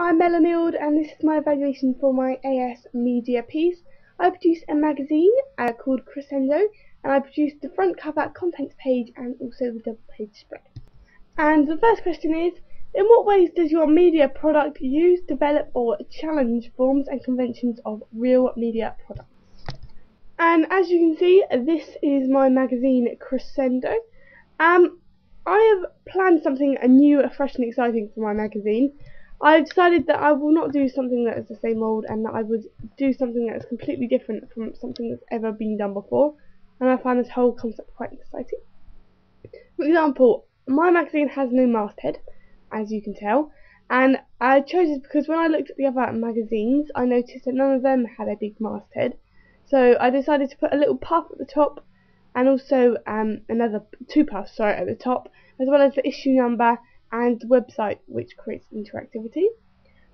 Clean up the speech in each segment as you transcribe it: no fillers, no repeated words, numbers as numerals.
I'm Melanie and this is my evaluation for my AS media piece. I produced a magazine called Crescendo, and I produced the front cover, contents page and also the double page spread. And the first question is, in what ways does your media product use, develop or challenge forms and conventions of real media products? And as you can see, this is my magazine Crescendo. I have planned something new, fresh and exciting for my magazine. I decided that I will not do something that is the same old, and that I would do something that is completely different from something that's ever been done before, and I find this whole concept quite exciting. For example, my magazine has no masthead, as you can tell, and I chose it because when I looked at the other magazines I noticed that none of them had a big masthead, so I decided to put a little puff at the top and also another two puffs at the top, as well as the issue number and the website, which creates interactivity.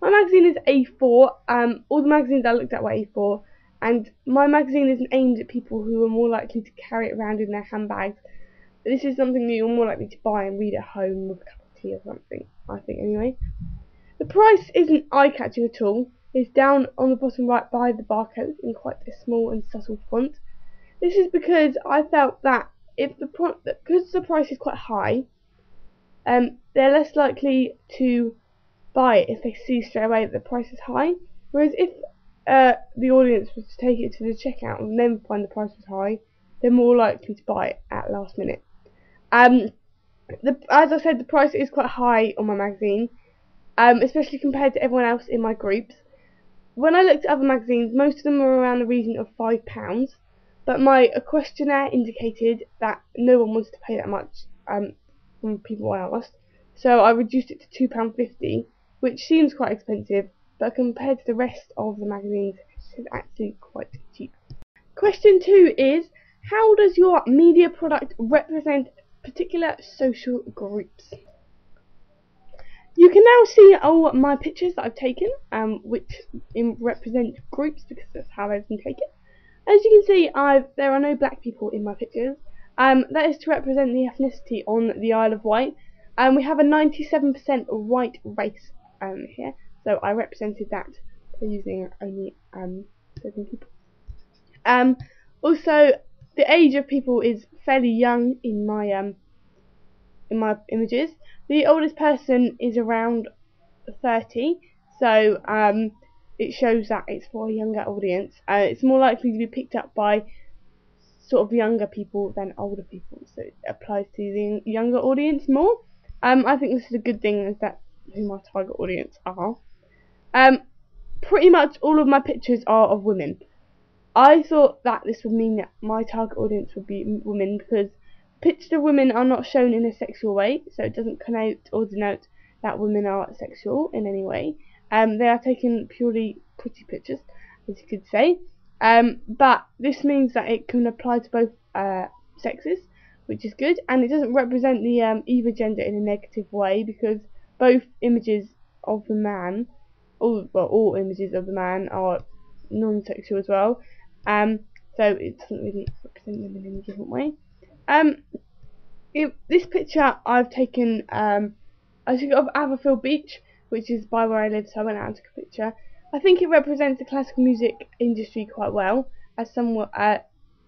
My magazine is A4. All the magazines I looked at were A4, and my magazine isn't aimed at people who are more likely to carry it around in their handbags. This is something that you're more likely to buy and read at home with a cup of tea or something, I think anyway. The price isn't eye-catching at all. It's down on the bottom right by the barcode in quite a small and subtle font. This is because I felt that because the price is quite high, they're less likely to buy it if they see straight away that the price is high. Whereas if the audience was to take it to the checkout and then find the price was high, they're more likely to buy it at last minute. As I said, the price is quite high on my magazine, especially compared to everyone else in my groups. When I looked at other magazines, most of them were around the region of £5, but my questionnaire indicated that no one wanted to pay that much from people I asked, so I reduced it to £2.50, which seems quite expensive, but compared to the rest of the magazines, this is actually quite cheap. Question 2 is, how does your media product represent particular social groups? You can now see all my pictures that I've taken, which represent groups because that's how they've been taken. As you can see, there are no black people in my pictures. That is to represent the ethnicity on the Isle of Wight. We have a 97% white race here, so I represented that by using only certain people. Also, the age of people is fairly young in my images. The oldest person is around 30, so it shows that it's for a younger audience. It's more likely to be picked up by sort of younger people than older people, so it applies to the younger audience more. I think this is a good thing, as that's who my target audience are. Pretty much all of my pictures are of women. I thought that this would mean that my target audience would be women, because pictures of women are not shown in a sexual way, so it doesn't connote or denote that women are sexual in any way. They are taken purely pretty pictures, as you could say. But this means that it can apply to both sexes, which is good, and it doesn't represent the either gender in a negative way, because both images of the man, all images of the man are non-sexual as well. So it doesn't really represent them in any different way. This picture I've taken, I took it of Aberfield Beach, which is by where I live, so I went out and took a picture. I think it represents the classical music industry quite well, as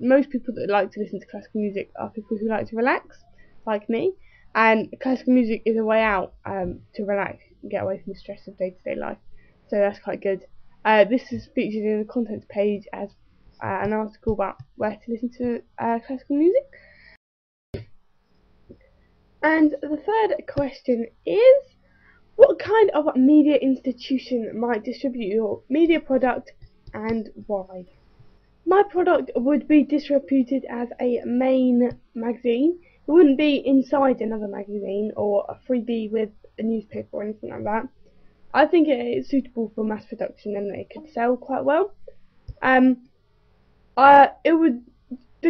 most people that like to listen to classical music are people who like to relax, like me, and classical music is a way out to relax and get away from the stress of day-to-day life, so that's quite good. This is featured in the contents page as an article about where to listen to classical music. And the third question is, what kind of media institution might distribute your media product and why? My product would be distributed as a main magazine. It wouldn't be inside another magazine or a freebie with a newspaper or anything like that. I think it is suitable for mass production and that it could sell quite well. The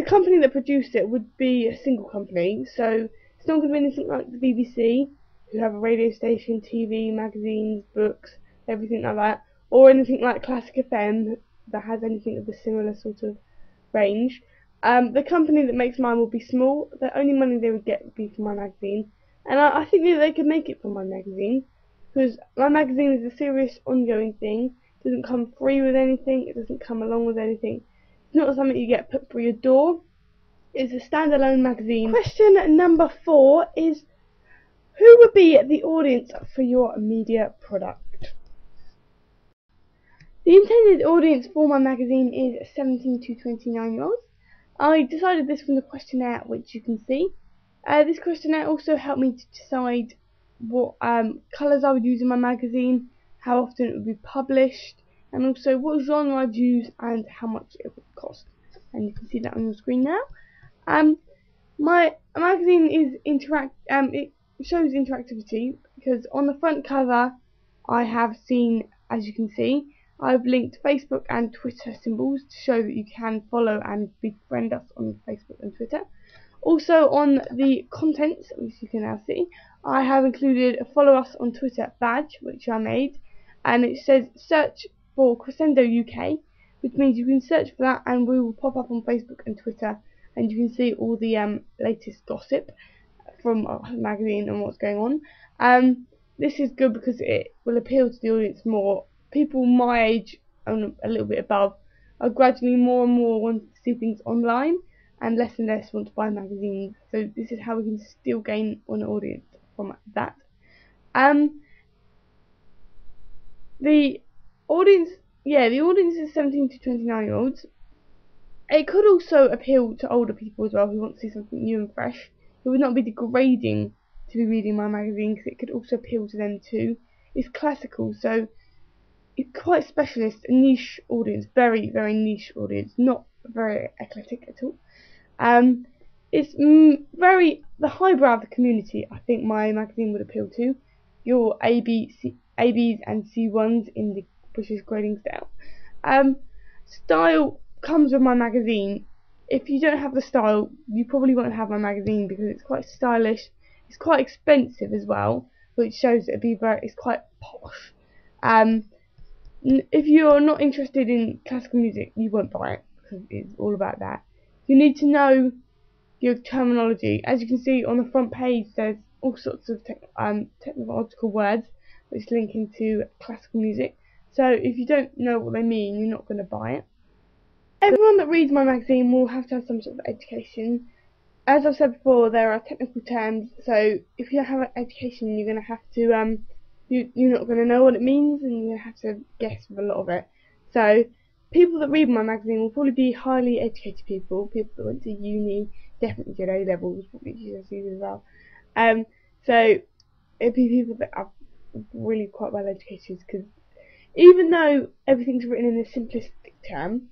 company that produced it would be a single company, so it's not going to be anything like the BBC, who have a radio station, TV, magazines, books, everything like that, or anything like Classic FM that has anything of a similar sort of range. The company that makes mine will be small. The only money they would get would be for my magazine, and I think that they could make it for my magazine. because my magazine is a serious ongoing thing. It doesn't come free with anything, it doesn't come along with anything. It's not something you get put through your door. It's a standalone magazine. Question number 4 is, who would be the audience for your media product? The intended audience for my magazine is 17 to 29 year olds. I decided this from the questionnaire, which you can see. This questionnaire also helped me to decide what colours I would use in my magazine, how often it would be published, and also what genre I'd use and how much it would cost. And you can see that on your screen now. My magazine is it shows interactivity because on the front cover I have seen, as you can see, I've linked Facebook and Twitter symbols to show that you can follow and befriend us on Facebook and Twitter. Also on the contents, which you can now see, I have included a follow us on Twitter badge, which I made, and it says search for Crescendo UK, which means you can search for that and we will pop up on Facebook and Twitter, and you can see all the latest gossip from our magazine and what's going on. This is good because it will appeal to the audience more. People my age and a little bit above are gradually more and more wanting to see things online, and less want to buy magazines. So this is how we can still gain an audience from that. The audience is 17 to 29 year olds. It could also appeal to older people as well who want to see something new and fresh. It would not be degrading to be reading my magazine because it could also appeal to them too. It's classical, so it's quite specialist, a niche audience, very, very niche audience, not very eclectic at all. It's very the highbrow of the community. I think my magazine would appeal to your ABs and C1s in the British grading scale. Style comes with my magazine. If you don't have the style, you probably won't have my magazine because it's quite stylish. It's quite expensive as well, which shows that it's quite posh. If you're not interested in classical music, you won't buy it because it's all about that. You need to know your terminology. As you can see on the front page, there's all sorts of technological words which link into classical music. So if you don't know what they mean, you're not going to buy it. Everyone that reads my magazine will have to have some sort of education. As I've said before, there are technical terms, so if you don't have an education, you're going to have to you're not going to know what it means, and you're going to have to guess with a lot of it. So people that read my magazine will probably be highly educated people that went to uni, definitely did A levels, probably GCSEs as well. So it'd be people that are really quite well educated, because even though everything's written in a simplistic term,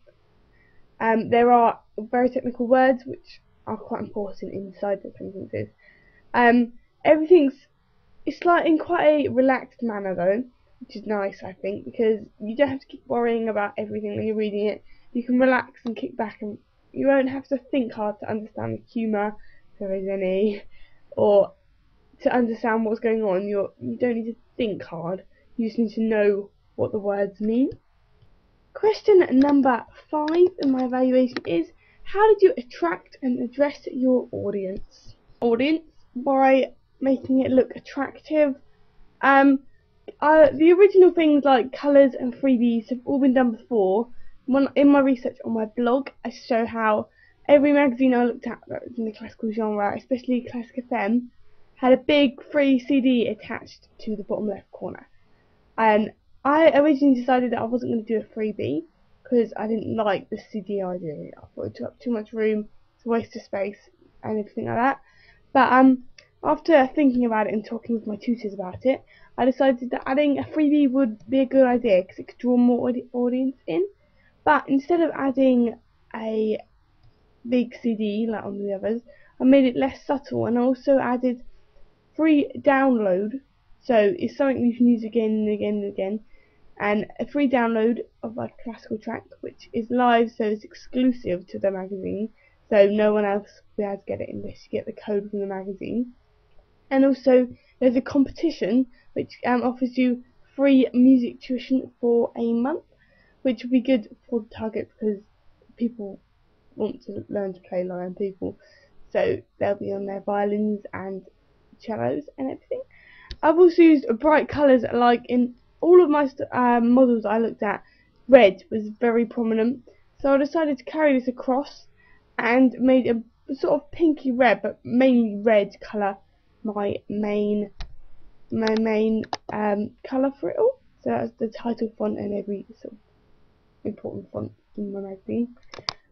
there are very technical words which are quite important inside the sentences. It's like in quite a relaxed manner though, which is nice I think, because you don't have to keep worrying about everything when you're reading it. You can relax and kick back, and you won't have to think hard to understand the humour, if there is any, or to understand what's going on. You don't need to think hard, you just need to know what the words mean. Question number 5 in my evaluation is, how did you attract and address your audience? By making it look attractive. The original things like colours and freebies have all been done before. In my research on my blog, I show how every magazine I looked at that was in the classical genre, especially Classic FM, had a big free CD attached to the bottom left corner. And I originally decided that I wasn't going to do a freebie because I didn't like the CD idea. I thought it took up too much room, it's a waste of space, and everything like that. But after thinking about it and talking with my tutors about it, I decided that adding a freebie would be a good idea because it could draw more audience in. But instead of adding a big CD like on the others, I made it less subtle, and I also added free download. So it's something you can use again and again and again, and a free download of a classical track which is live, so it's exclusive to the magazine, so no one else will be able to get it unless you get the code from the magazine. And also there's a competition which offers you free music tuition for a month, which will be good for the target because people want to learn to play lion people, so they'll be on their violins and cellos and everything. I've also used bright colours, like in all of my models I looked at. Red was very prominent, so I decided to carry this across and made a sort of pinky red, but mainly red colour my main colour for it all. So that's the title font and every sort of important font in my magazine.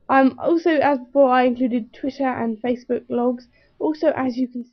Also, as before, I included Twitter and Facebook logs. Also, as you can